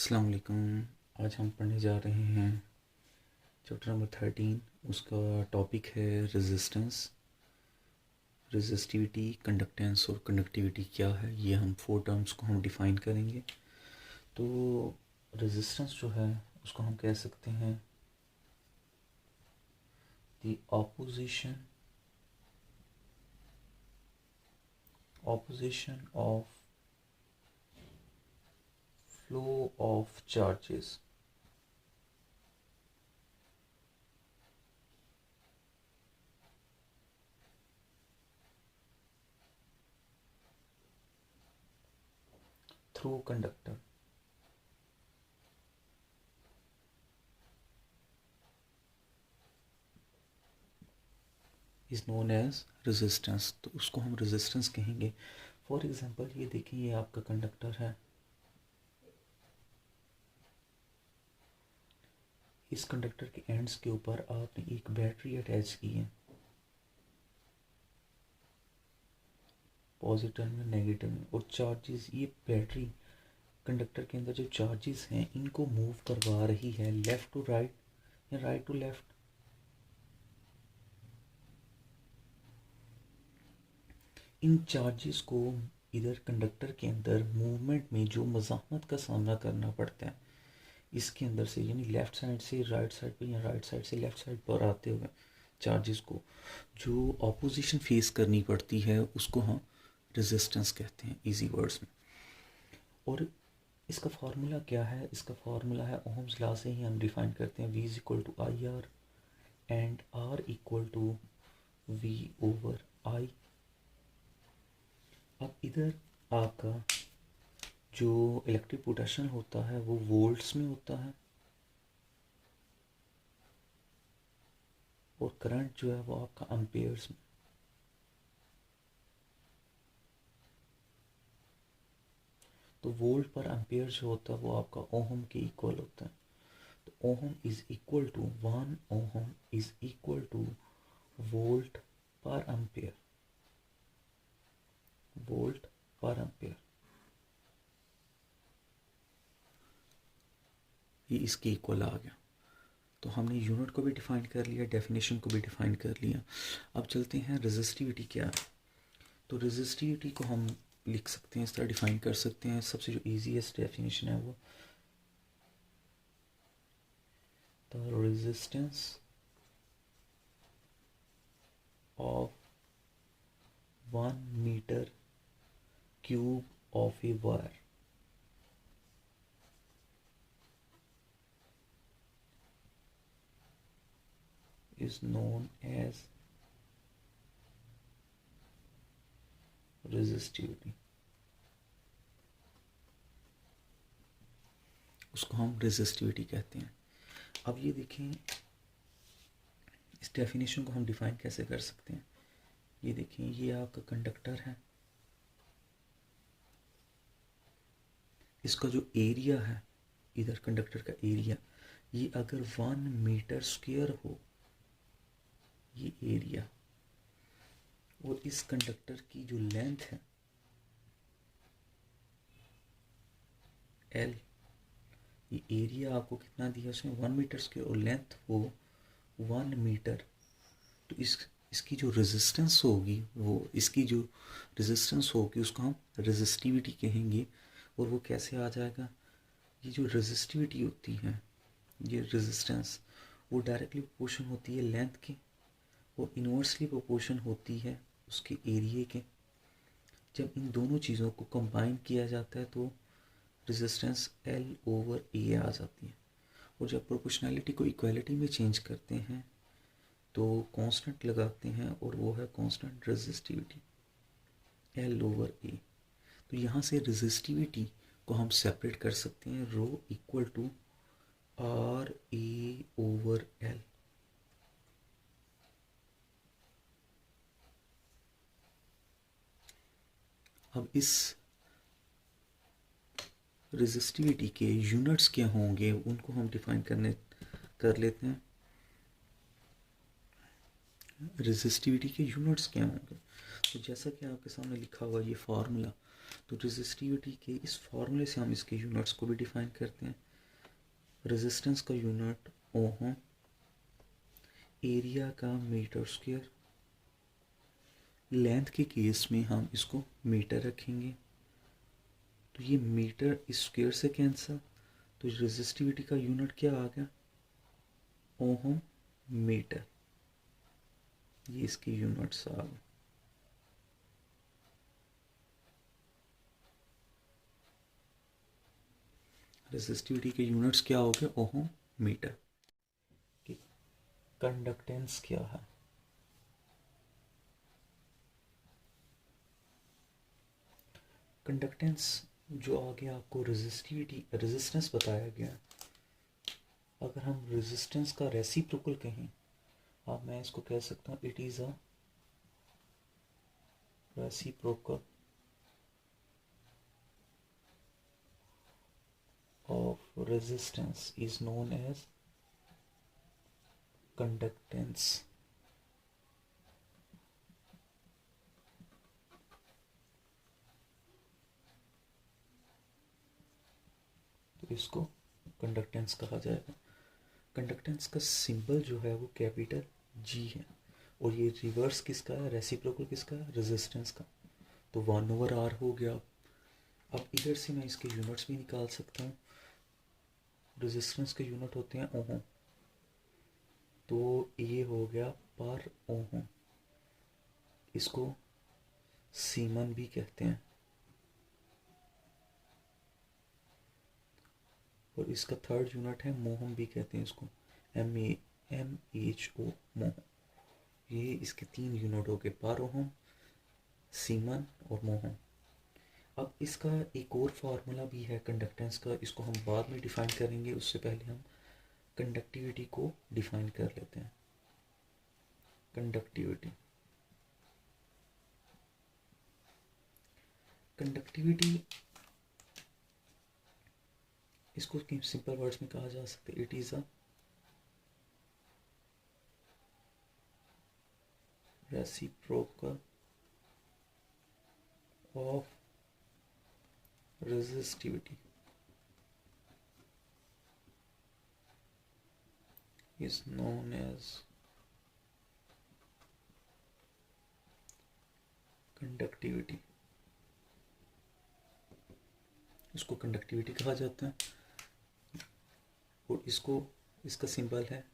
अस्सलाम वालेकुम। आज हम पढ़ने जा रहे हैं चैप्टर नंबर 13। उसका टॉपिक है रेजिस्टेंस, रेजिस्टिविटी, कंडक्टेंस और कंडक्टिविटी क्या है। ये हम 4 टर्म्स को हम डिफ़ाइन करेंगे। तो रेजिस्टेंस जो है उसको हम कह सकते हैं the opposition of flow of charges through conductor is known as resistance. तो उसको हम रेजिस्टेंस कहेंगे। फॉर एग्ज़ाम्पल ये देखिए, ये आपका कंडक्टर है। इस कंडक्टर के एंड्स के ऊपर आपने एक बैटरी अटैच की है, पॉजिटिव में नेगेटिव में, और चार्जेस, ये बैटरी कंडक्टर के अंदर जो चार्जेस हैं इनको मूव करवा रही है लेफ़्ट टू राइट या राइट टू लेफ़्ट। इन चार्जेस को इधर कंडक्टर के अंदर मूवमेंट में जो मज़ाहमत का सामना करना पड़ता है इसके अंदर से, यानी लेफ़्ट साइड से राइट साइड पर या राइट साइड से लेफ़्ट साइड पर आते हुए चार्जेस को जो ऑपोजिशन फेस करनी पड़ती है उसको हम रेजिस्टेंस कहते हैं इजी वर्ड्स में। और इसका फार्मूला क्या है? इसका फार्मूला है ओहम्स लॉ से ही हम डिफाइन करते हैं, V is equal to I R and R equal to V over I। अब इधर आपका जो इलेक्ट्रिक पोटेंशियल होता है वो वोल्ट्स में होता है और करंट जो है वो आपका एम्पेयर्स में। तो वोल्ट पर एम्पेयर जो होता है वो आपका ओहम के इक्वल होता है। तो ohm is equal to 1 ohm is equal to volt per ampere, volt per ampere. ये इसके इक्वल आ गया। तो हमने यूनिट को भी डिफाइन कर लिया, डेफिनेशन को भी डिफाइन कर लिया। अब चलते हैं रेजिस्टिविटी क्या है। तो रेजिस्टिविटी को हम लिख सकते हैं, इस तरह डिफाइन कर सकते हैं। सबसे जो ईजीएस्ट डेफिनेशन है वो the resistance of 1 metre cube of a wire is known as resistivity। उसको हम रेजिस्टिविटी कहते हैं। अब ये देखें, इस डेफिनेशन को हम डिफाइन कैसे कर सकते हैं। ये देखें, ये आपका कंडक्टर है, इसका जो एरिया है इधर कंडक्टर का एरिया, ये अगर 1 मीटर स्क्वायर हो ये एरिया, और इस कंडक्टर की जो लेंथ है L, ये एरिया आपको कितना दिया उसने 1 मीटर स्क्वायर और लेंथ हो 1 मीटर। तो इसकी जो रेजिस्टेंस होगी, वो इसकी जो रेजिस्टेंस होगी उसको हम रेजिस्टिविटी कहेंगे। और वो कैसे आ जाएगा? ये जो रेजिस्टिविटी होती है, ये रेजिस्टेंस, वो डायरेक्टली प्रोपोर्शन होती है लेंथ के और इन्वर्सली प्रोपोर्शन होती है उसके एरिया के। जब इन दोनों चीज़ों को कंबाइन किया जाता है तो रेजिस्टेंस L ओवर A आ जाती है। और जब प्रोपोर्शनैलिटी को इक्वालिटी में चेंज करते हैं तो कांस्टेंट लगाते हैं और वो है constant resistivity L over A। तो यहाँ से रेजिस्टिविटी को हम सेपरेट कर सकते हैं, rho equal to R A over L। अब इस रेजिस्टिविटी के यूनिट्स क्या होंगे उनको हम डिफाइन कर लेते हैं। रेजिस्टिविटी के यूनिट्स क्या होंगे? तो जैसा कि आपके सामने लिखा हुआ ये फार्मूला, तो रेजिस्टिविटी के इस फॉर्मूले से हम इसके यूनिट्स को भी डिफाइन करते हैं। रेजिस्टेंस का यूनिट ओहम, एरिया का मीटर स्क्वायर, लेंथ के केस में हम इसको मीटर रखेंगे। तो ये मीटर इस स्क्वायर से कैंसिल, तो रेजिस्टिविटी का यूनिट क्या आ गया, ओहम मीटर। ये इसकी यूनिट्स आ गए। रेजिस्टिविटी के यूनिट्स क्या हो गए, ओहम मीटर। कंडक्टेंस क्या है, कंडक्टेंस जो आगे आपको रेजिस्टेंस बताया गया, अगर हम रेजिस्टेंस का रेसिप्रोकल कहें, अब मैं इसको कह सकता हूँ it is a reciprocal of resistance is known as conductance. तो इसको कंडक्टेंस कहा जाएगा। कंडक्टेंस का सिंबल जो है वो कैपिटल जी है, और ये रिवर्स किसका है, रेसिप्रोकल किसका है, रेजिस्टेंस का। तो 1/r हो गया। अब इधर से मैं इसके यूनिट्स भी निकाल सकता हूँ। रेजिस्टेंस के यूनिट होते हैं ओहम, तो ये हो गया पर ओहम, इसको सीमन भी कहते हैं, और इसका थर्ड यूनिट है मोहम भी कहते हैं इसको, MAMHO मोहम। ये इसके 3 यूनिट हो गए, पर ओहम, सीमन और मोहम। अब इसका एक और फार्मूला भी है कंडक्टेंस का, इसको हम बाद में डिफाइन करेंगे, उससे पहले हम कंडक्टिविटी को डिफाइन कर लेते हैं। कंडक्टिविटी, कंडक्टिविटी इसको सिंपल वर्ड्स में कहा जा सकता है, it is a reciprocal of resistivity is known as conductivity। इसको कंडक्टिविटी कहा जाता है, और इसको इसका सिंबल है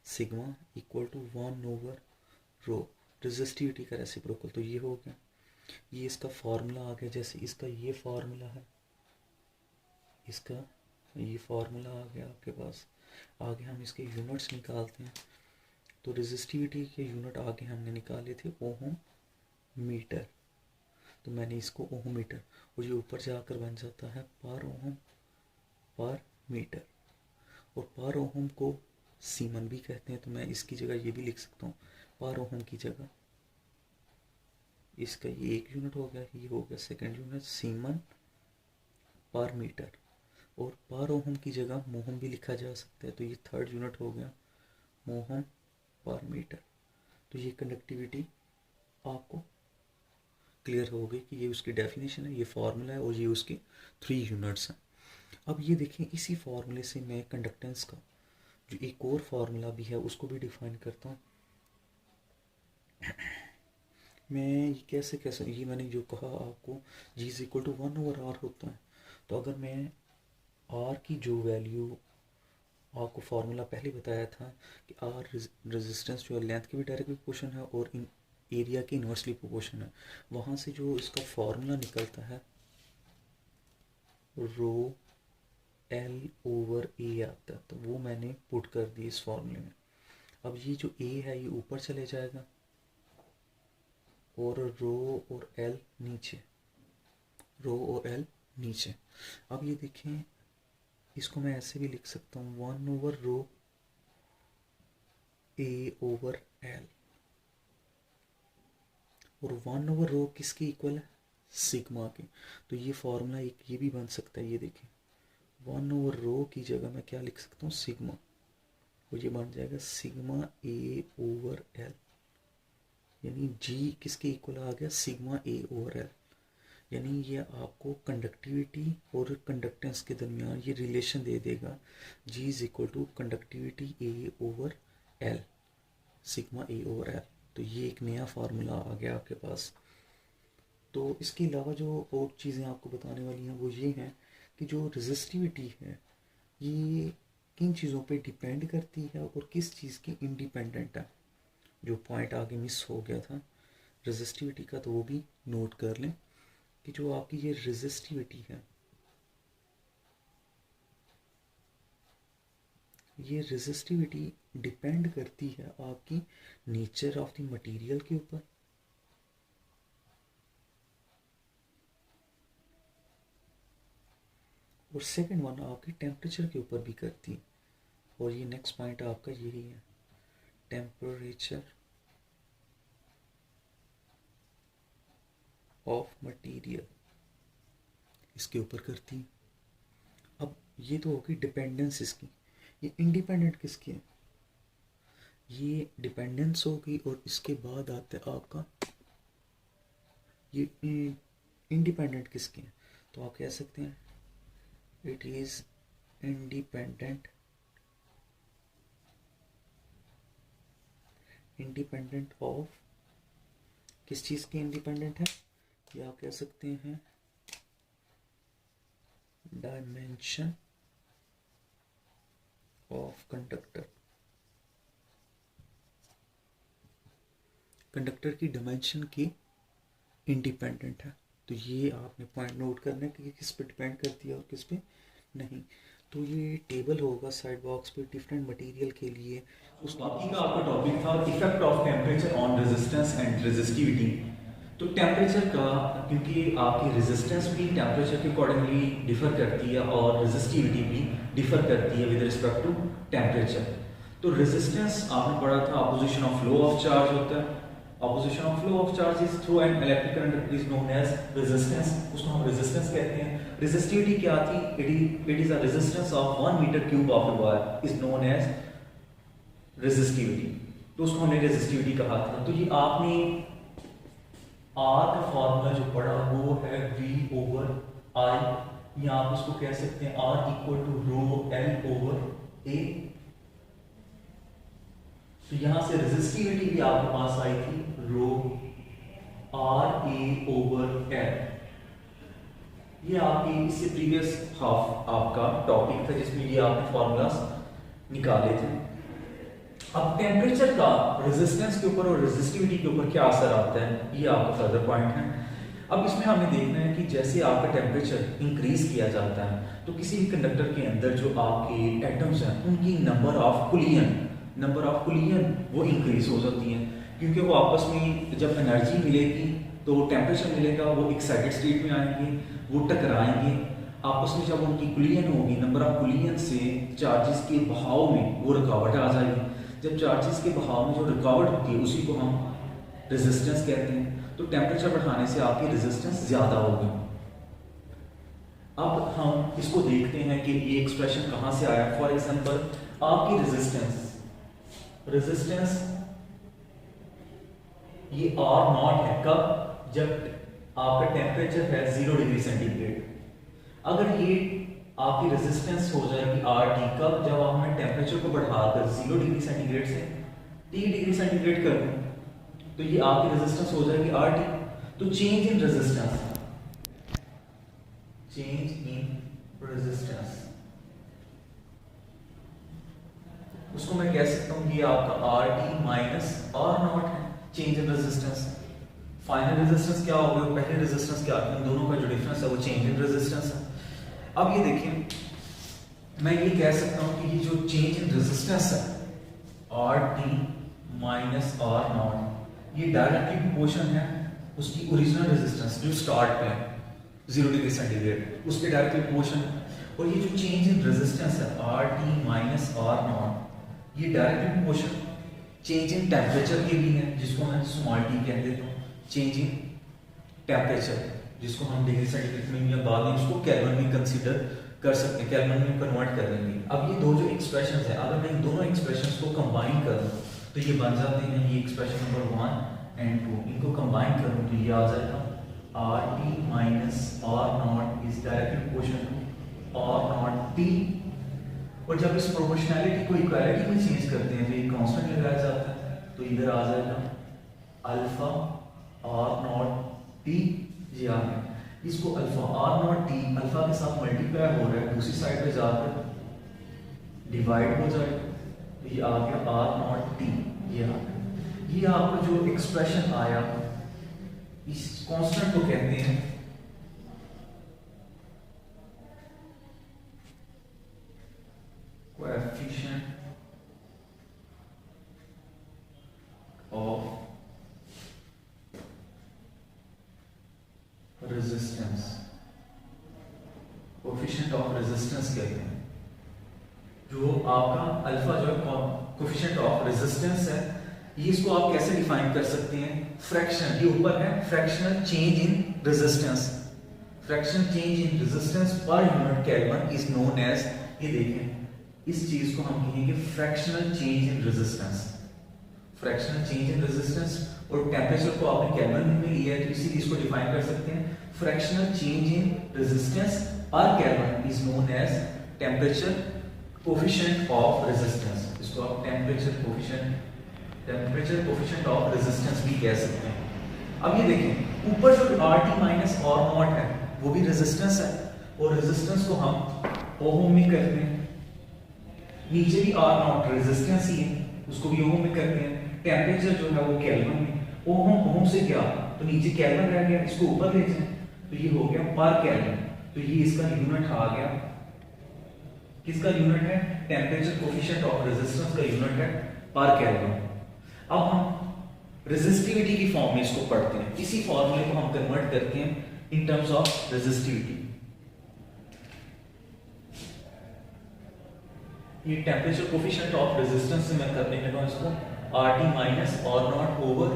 सिग्मा इक्वल टू 1/रो, रेजिस्टिविटी का रेसिप्रोकल। तो ये हो गया, ये इसका फार्मूला आ गया। जैसे इसका ये फार्मूला है, इसका ये फार्मूला आ गया आपके पास। आगे हम इसके यूनिट्स निकालते हैं। तो रेजिस्टिविटी के यूनिट आगे हमने निकाले थे ओहम मीटर, तो मैंने इसको ओहम मीटर, और ये ऊपर जाकर बन जाता है पर ओहम पर मीटर, और पर ओहम को सीमन भी कहते हैं। तो मैं इसकी जगह ये भी लिख सकता हूँ, पर ओहम की जगह इसका ये एक यूनिट हो गया, ये हो गया सेकंड यूनिट सीमन पर मीटर, और पर ओहम की जगह मोहम भी लिखा जा सकता है। तो ये थर्ड यूनिट हो गया मोहम पर मीटर। तो ये कंडक्टिविटी आपको क्लियर हो गई कि ये उसकी डेफिनेशन है, ये फार्मूला है, और ये उसके 3 यूनिट्स हैं। अब ये देखें, इसी फार्मूले से मैं कंडक्टेंस का जो एक और फार्मूला भी है उसको भी डिफाइन करता हूँ। मैं ये कैसे ये मैंने जो कहा आपको, G is equal to 1/r होता है। तो अगर मैं R की जो वैल्यू आपको फार्मूला पहले बताया था कि R रेजिस्टेंस जो है लेंथ के भी डायरेक्टली प्रोपोर्शन है और इन एरिया के इन्वर्सली प्रोपोर्शन है, वहाँ से जो इसका फार्मूला निकलता है रो L/A आता है, तो वो मैंने पुट कर दी इस फार्मूले में। अब ये जो A है ये ऊपर चले जाएगा, और रो और L नीचे, रो और L नीचे। अब ये देखें, इसको मैं ऐसे भी लिख सकता हूँ 1/रो A/L, और 1/रो किसके इक्वल है, सिग्मा के। तो ये फॉर्मूला एक ये भी बन सकता है, ये देखें 1/रो की जगह मैं क्या लिख सकता हूँ, सिग्मा, और ये बन जाएगा सिग्मा A/L, यानी G किसके इक्वल आ गया, सिग्मा A/L। यानी ये आपको कंडक्टिविटी और कंडक्टेंस के दरमियान ये रिलेशन दे देगा, G is equal to conductivity A over L, sigma A over L. तो ये एक नया फार्मूला आ गया आपके पास। तो इसके अलावा जो और चीज़ें आपको बताने वाली हैं वो ये हैं कि जो रेजिस्टिविटी है ये किन चीज़ों पे डिपेंड करती है और किस चीज़ की इंडिपेंडेंट है। जो पॉइंट आगे मिस हो गया था रेजिस्टिविटी का, तो वो भी नोट कर लें कि जो आपकी ये रेजिस्टिविटी है, ये रेजिस्टिविटी डिपेंड करती है आपकी नेचर ऑफ द मटेरियल के ऊपर, और सेकंड वन आपके टेम्परेचर के ऊपर भी करती है। और ये नेक्स्ट पॉइंट आपका यही है, टेम्परेचर ऑफ मटेरियल, इसके ऊपर करती है। अब ये तो होगी डिपेंडेंस इसकी, ये इंडिपेंडेंट किसकी है, ये डिपेंडेंस होगी। और इसके बाद आता है आपका ये इंडिपेंडेंट किसकी है, तो आप कह सकते हैं इट इज इंडिपेंडेंट ऑफ, किस चीज़ की इंडिपेंडेंट है, ये आप कह सकते हैं डायमेंशन ऑफ कंडक्टर, कंडक्टर की डायमेंशन की इंडिपेंडेंट है। तो ये आपने पॉइंट नोट करना है कि किस पे डिपेंड करती है और किस पे नहीं। तो ये टेबल होगा साइड बॉक्स पे डिफरेंट मटेरियल के लिए। उस बाकी का आपका टॉपिक था effect of temperature on resistance and resistivity. तो टेम्परेचर का, क्योंकि आपकी रेजिस्टेंस भी टेम्परेचर के अकॉर्डिंगली डिफर करती है और रेजिस्टिविटी भी डिफर करती है विद रिस्पेक्ट टू टेम्परेचर। तो रेजिस्टेंस आपने पढ़ा था opposition of flow of charge होता है, opposition of flow of charge is through an electric current is known as resistance, उसको हम resistance कहते हैं। resistivity क्या थी, it is a resistance of 1 meter cube of a wire is known as resistivity, तो उसको हमने resistivity कहा था। तो ये आपने R का फॉर्मूला जो पढ़ा वो है V over I, या आप इसको कह सकते हैं R equal to rho L over A। तो यहां से रेजिस्टिविटी भी आपके पास आई थी रो आर ए ओवर एल। ये आपकी इससे प्रीवियस हाफ आपका टॉपिक था जिसमें ये आपने फॉर्मूलास निकाले थे। अब टेम्परेचर का रेजिस्टेंस के ऊपर और रेजिस्टिविटी के ऊपर क्या असर आता है, ये आपका फर्दर पॉइंट है। अब इसमें हमें देखना है कि जैसे आपका टेम्परेचर इंक्रीज किया जाता है तो किसी भी कंडक्टर के अंदर जो आपके एटम्स हैं उनकी नंबर ऑफ कुलियन वो इंक्रीज हो जाती हैं, क्योंकि वो आपस में जब एनर्जी मिलेगी तो टेम्परेचर मिलेगा, वो एक्साइटेड स्टेट में आएंगे, वो टकराएंगे आपस में। जब उनकी कुलियन होगी, नंबर ऑफ कुलियन से चार्जेस के बहाव में वो रुकावट आ जाएगी। जब चार्जेस के बहाव में जो रुकावट होती है उसी को हम रेजिस्टेंस कहते हैं। तो टेम्परेचर बढ़ाने से आपकी रेजिस्टेंस ज़्यादा होगी। अब हम इसको देखते हैं कि ये एक्सप्रेशन कहाँ से आया। फॉर एग्जाम्पल आपकी रेजिस्टेंस ये R नॉट है कब, जब आपका टेम्परेचर है 0 डिग्री सेंटीग्रेड। अगर ये आपकी रेजिस्टेंस हो जाएगी RT कब, जब आपने टेम्परेचर को बढ़ाकर 0 डिग्री सेंटीग्रेड से 3 डिग्री सेंटीग्रेड कर दूं तो ये आपकी रेजिस्टेंस हो जाएगी RT। तो चेंज इन रेजिस्टेंस उसको मैं कह सकता हूं ये आपका RT माइनस R नॉट है, change in resistance. Final resistance क्या होगा, पहले रेजिस्टेंस क्या है, इन दोनों का जो डिफरेंस है वो चेंज इन रेजिस्टेंस है। अब ये देखिए मैं ये कह सकता हूं कि ये जो चेंज इन रेजिस्टेंस है RT माइनस R नॉट ये डायरेक्टली प्रोपोर्शन है उसकी ओरिजिनल रेजिस्टेंस जो स्टार्ट पे है 0 डिग्री सेंटीग्रेड, उसके डायरेक्टली प्रोपोर्शन। और ये जो चेंज इन रेजिस्टेंस है RT माइनस R नॉट ये directly proportion change in temperature के भी है, जिसको मैं स्मॉल t कह देता हूँ। चेंज इन टेम्परेचर जिसको हम डिग्री सेंटीग्रेड में या बाद में इसको केल्विन में कंसीडर कर सकते हैं, केल्विन में कन्वर्ट कर लेंगे। अब ये दो जो एक्सप्रेशंस है, अगर मैं इन दोनों एक्सप्रेशंस को कंबाइन करूं तो ये बन जाते हैं, ये एक्सप्रेशन नंबर 1 एंड 2, इनको कंबाइन करूं तो ये आ जाएगा R T minus R naught is directly proportional to R naught T. और जब इस प्रोपोर्शनैलिटी को इक्वालिटी में चेंज करते हैं तो ये कांस्टेंट लगाया जाता है, तो इधर आ जाएगा अल्फा आर नॉट टी, ये आ गया। इसको alpha R naught T alpha के साथ मल्टीप्लाई हो रहा है, दूसरी साइड पे जाकर डिवाइड हो जाएगा, तो ये आ गया आर नॉट टी, ये आ गया। ये आपका जो एक्सप्रेशन आया इस कांस्टेंट को कहते हैं coefficient of resistance, coefficient of resistance कहते हैं। जो आपका अल्फा जो है कोएफिशिएंट ऑफ रेजिस्टेंस है, ये इसको आप कैसे डिफाइन कर सकते हैं, फ्रैक्शन, ये ऊपर है fractional change in resistance, fractional change in resistance per unit kelvin is known as, ये देखें इस चीज को हम कहेंगे fractional change in resistance, fractional change in resistance. और टेंपरेचर को आपने केल्विन में लिया है तो इसी चीज को डिफाइन कर सकते हैं, fractional change in resistance per kelvin is known as temperature coefficient of resistance. इसको आप टेंपरेचर कोएफिशिएंट ऑफ रेजिस्टेंस भी कह सकते हैं। अब ये देखें ऊपर जो RT माइनस R नॉट है वो भी रेजिस्टेंस है, और रेजिस्टेंस को हम ओम में करते हैं, नीचे भी R नॉट रेजिस्टेंस ही है, उसको भी ओम में करते हैं। टेंपरेचर जो है वो केल्विन में, ओम से क्या, तो नीचे केल्विन रह गया, इसको ऊपर ले जाएं तो ये हो गया पर केल्विन, तो ये इसका यूनिट आ गया, किसका यूनिट है, टेंपरेचर कोएफिशिएंट ऑफ रेजिस्टेंस का यूनिट है पर केल्विन। अब हम रेजिस्टिविटी की फॉर्म में इसको पढ़ते हैं, इसी फॉर्मूले को हम कन्वर्ट करते हैं इन टर्म्स ऑफ रेजिस्टिविटी। ये टेंपरेचर कोएफिशिएंट ऑफ रेजिस्टेंस से मैं करने लगा इसको RT माइनस R naught over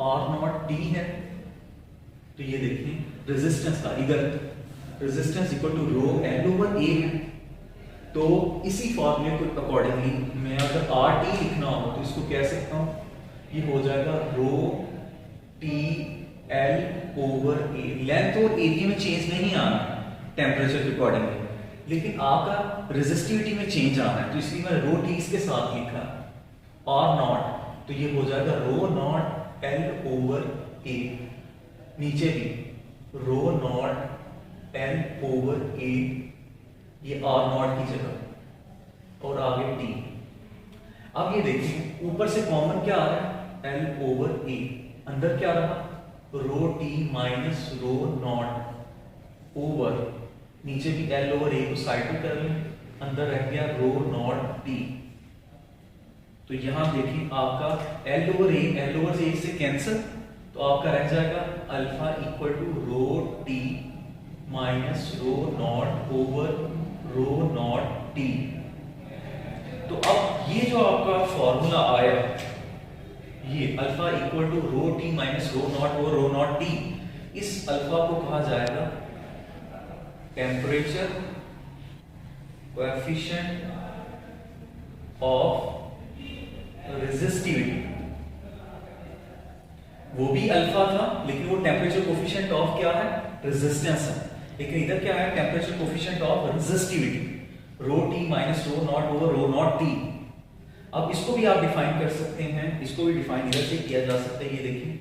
R naught T है, तो ये देखिए रेजिस्टेंस का इधर resistance equal to rho L over A है, तो इसी फॉर्मूले को अकॉर्डिंगली मैं अगर RT लिखना हो तो इसको कह सकता हूं, ये हो जाएगा रो T L over A। Length और एरिया में चेंज नहीं आना टेंपरेचर के अकॉर्डिंगली, लेकिन आपका रेजिस्टिविटी में चेंज आना है, तो इसलिए मैं रो T इसके साथ लिखा R नॉट, तो ये हो जाएगा रो नॉट L ओवर A, नीचे भी रो नॉट L ओवर A, ये R नॉट की जगह, और आगे T। अब ये देखिए ऊपर से कॉमन क्या आ रहा है, L ओवर A, अंदर क्या रहा, रो T minus rho naught over, नीचे भी L ओवर A को साइड पे कर लें, अंदर रह गया रो नॉट T। तो यहां देखिए आपका L ओवर A से कैंसिल, तो आपका रह जाएगा alpha equal to rho T minus rho naught over rho naught T। तो अब ये जो आपका फॉर्मूला आया, ये alpha equal to rho T minus rho naught over rho naught T, इस अल्फा को कहा जाएगा टेंपरेचर कोएफिशिएंट ऑफ रेजिस्टिविटी। वो भी अल्फा था लेकिन वो टेंपरेचर कोएफिशिएंट ऑफ क्या है, रेजिस्टेंस है, लेकिन इधर क्या है, temperature coefficient of resistivity, rho T minus rho naught over rho naught T। अब इसको भी आप डिफाइन कर सकते हैं, इसको भी डिफाइन इधर से किया जा सकता है, ये देखिए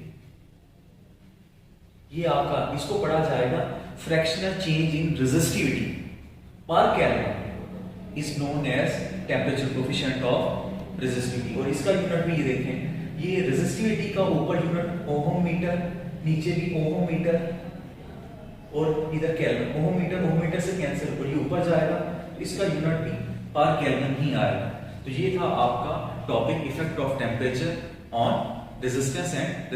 ये आपका, इसको पढ़ा जाएगा fractional change in resistivity per kelvin is known as temperature coefficient of resistivity. और इसका यूनिट भी ये देखें, ये रेजिस्टिविटी का ऊपर यूनिट ओम मीटर, नीचे भी ओम मीटर, और इधर केल्विन, ओम मीटर से कैंसिल, और ये ऊपर जाएगा तो इसका यूनिट भी पर केल्विन ही आएगा। तो ये था आपका topic effect of temperature on resistance and